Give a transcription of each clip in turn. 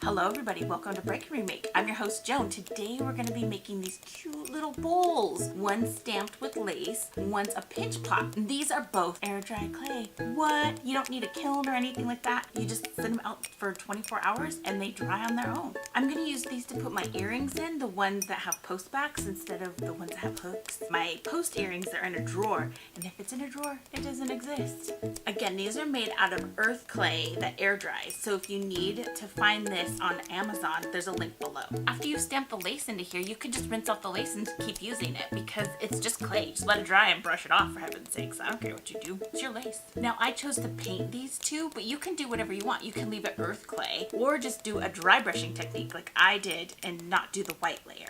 Hello everybody, welcome to Break Remake. I'm your host Joan. Today we're going to be making these cute little bowls. One's stamped with lace, one's a pinch pot. And these are both air dry clay. What? You don't need a kiln or anything like that. You just send them out for 24 hours and they dry on their own. I'm going to use these to put my earrings in, the ones that have post backs instead of the ones that have hooks. My post earrings are in a drawer, and if it's in a drawer, it doesn't exist. Again, these are made out of earth clay that air dries. So if you need to find this on Amazon, there's a link below. After you stamp the lace into here, you can just rinse off the lace and keep using it because it's just clay. Just let it dry and brush it off, for heaven's sakes. I don't care what you do. It's your lace. Now, I chose to paint these two, but you can do whatever you want. You can leave it earth clay or just do a dry brushing technique like I did and not do the white layer.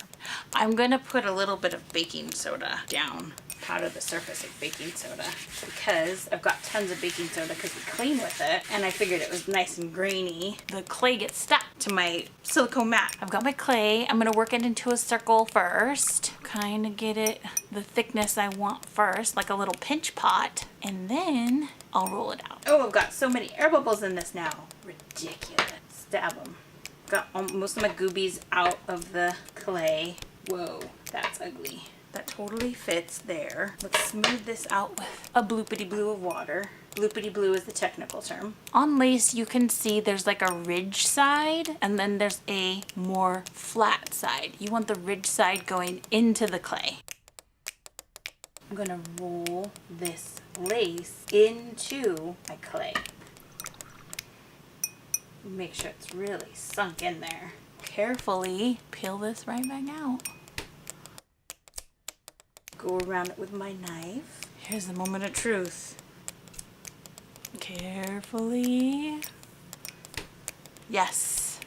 I'm gonna put a little bit of baking soda down, powder the surface of baking soda, because I've got tons of baking soda because we clean with it, and I figured it was nice and grainy. The clay gets stuck to my silicone mat. I've got my clay. I'm gonna work it into a circle first, kind of get it the thickness I want first, like a little pinch pot, and then I'll roll it out. Oh, I've got so many air bubbles in this now. Ridiculous. Stab them. Got most of my goobies out of the clay. Whoa, that's ugly. That totally fits there. Let's smooth this out with a bloopity blue of water. Bloopity blue is the technical term. On lace, you can see there's like a ridge side and then there's a more flat side. You want the ridge side going into the clay. I'm gonna roll this lace into my clay. Make sure it's really sunk in there. Carefully peel this right back out. Go around it with my knife. Here's the moment of truth. Carefully. Yes.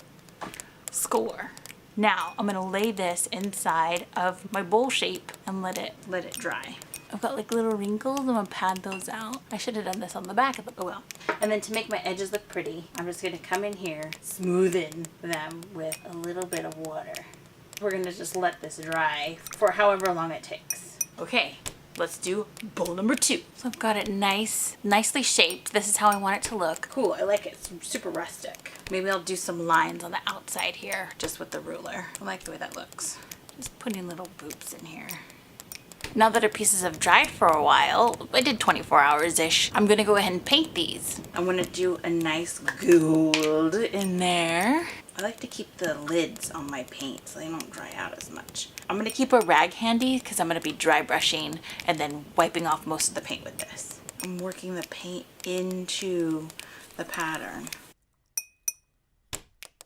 Score. Now I'm gonna lay this inside of my bowl shape and let it dry. I've got like little wrinkles. I'm gonna pad those out. I should have done this on the back of the, oh well. And then to make my edges look pretty, I'm just gonna come in here, smoothen them with a little bit of water. We're gonna just let this dry for however long it takes. Okay, let's do bowl number 2. So I've got it nicely shaped. This is how I want it to look. Cool, I like it. It's super rustic. Maybe I'll do some lines on the outside here, just with the ruler. I like the way that looks. Just putting little boops in here. Now that our pieces have dried for a while, I did 24 hours-ish, I'm gonna go ahead and paint these. I'm gonna do a nice gold in there. I like to keep the lids on my paint so they don't dry out as much. I'm gonna keep a rag handy because I'm gonna be dry brushing and then wiping off most of the paint with this. I'm working the paint into the pattern.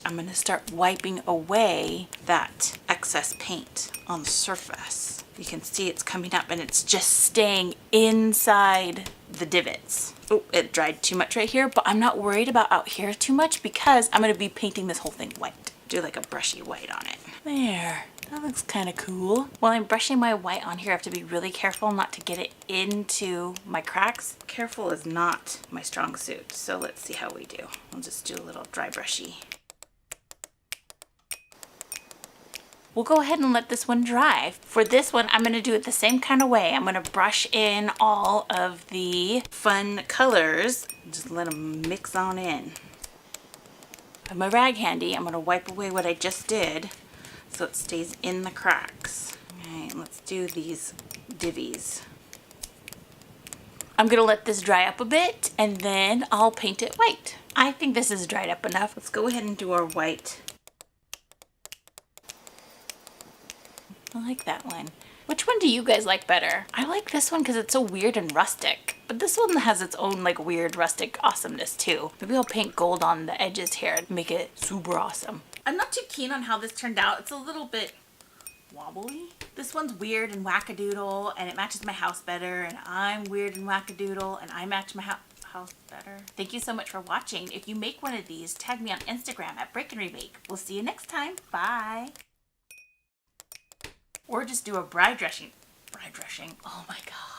I'm gonna start wiping away that excess paint on the surface. You can see it's coming up and it's just staying inside the divots. Oh, it dried too much right here, but I'm not worried about out here too much because I'm gonna be painting this whole thing white. Do like a brushy white on it. There, that looks kind of cool. While I'm brushing my white on here, I have to be really careful not to get it into my cracks. Careful is not my strong suit, so let's see how we do. I'll just do a little dry brushy. We'll go ahead and let this one dry. For this one, I'm gonna do it the same kind of way. I'm gonna brush in all of the fun colors, just let them mix on in. I have my rag handy. I'm gonna wipe away what I just did so it stays in the cracks. All right, let's do these divvies. I'm gonna let this dry up a bit and then I'll paint it white. I think this is dried up enough. Let's go ahead and do our white. I like that one. Which one do you guys like better? I like this one because it's so weird and rustic. But this one has its own like weird rustic awesomeness too. Maybe I'll paint gold on the edges here and make it super awesome. I'm not too keen on how this turned out. It's a little bit wobbly. This one's weird and wackadoodle and it matches my house better, and I'm weird and wackadoodle and I match my house better. Thank you so much for watching. If you make one of these, tag me on Instagram at Break Remake. We'll see you next time. Bye. Or just do a bride dressing. Oh my God.